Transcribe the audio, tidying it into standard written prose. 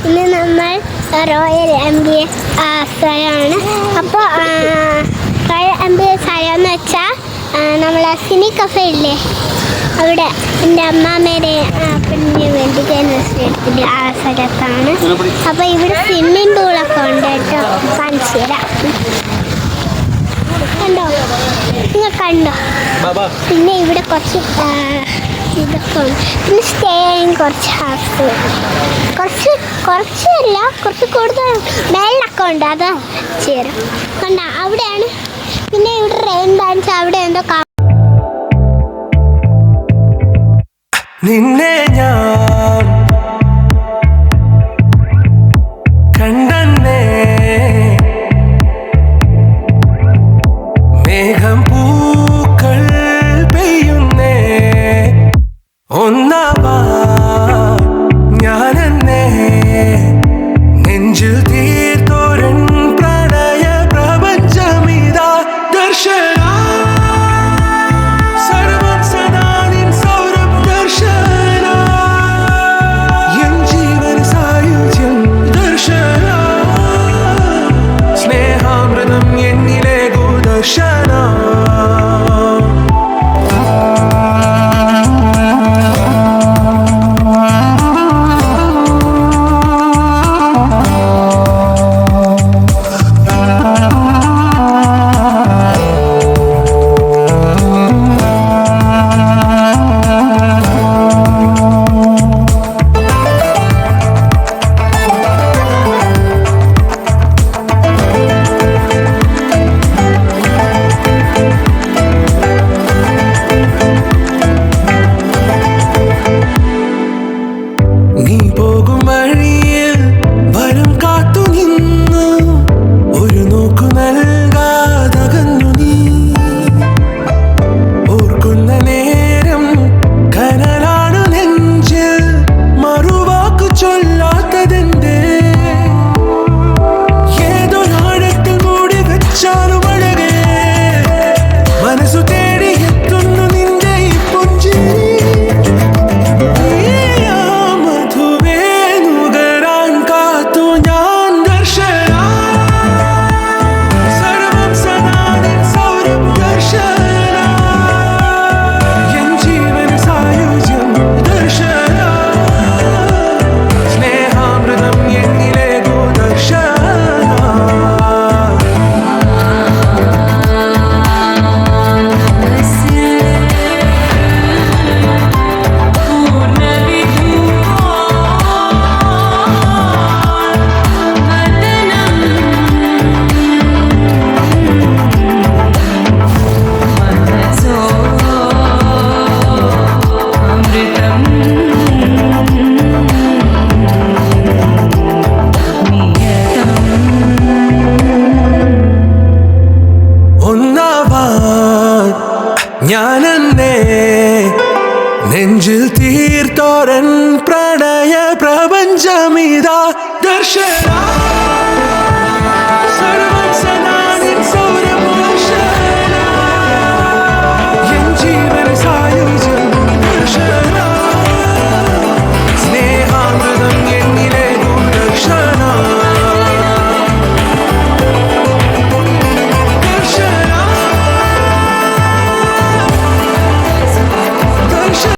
ഇന്ന് നമ്മൾ royal MBA സ്ഥലമാണ്. അപ്പോൾ റോയൽ MBA സ്ഥലം എന്ന് വെച്ചാൽ നമ്മളെ സിനി കഫേ ഇല്ലേ, അവിടെ എൻ്റെ അമ്മാമ്മേരെ പെണ്ണിന് വേണ്ടി എടുത്തിട്ട് ആ സ്ഥലത്താണ്. അപ്പോൾ ഇവിടെ സ്വിമ്മിംഗ് പൂളൊക്കെ ഉണ്ട് കേട്ടോ, കാണിച്ചു തരാം. കണ്ടോ, നിങ്ങൾ കണ്ടോ? പിന്നെ ഇവിടെ കുറച്ച് ഇതൊക്കെ ഉണ്ട്. പിന്നെ സ്റ്റേ ചെയ്യാൻ കുറച്ച് ഹൗസ്, കുറച്ചല്ല കുറച്ച് കൂടുതൽ വെള്ളമൊക്കെ ഉണ്ട്, അതാ ചേരും. കണ്ടോ, അവിടെയാണ്. പിന്നെ ഇവിടെ റെയിൻ ഡാൻസ് അവിടെ എന്തോ നിന്നെ ഞാൻ കണ്ടേ മേഘം പൂക്കൾ പെയ്യുന്നേ ഒന്നാവാ ഞാനെന്നേ നെഞ്ചിൽ തീർത്തോരൻ പ്രണയ പ്രപഞ്ചമിതാ ദർശന ഞാനെന്നേ നെഞ്ചിൽ തീർത്തോരൻ പ്രണയ പ്രപഞ്ചമിതാ ദർശന സർവം സദാ നിൻ സൗരഭം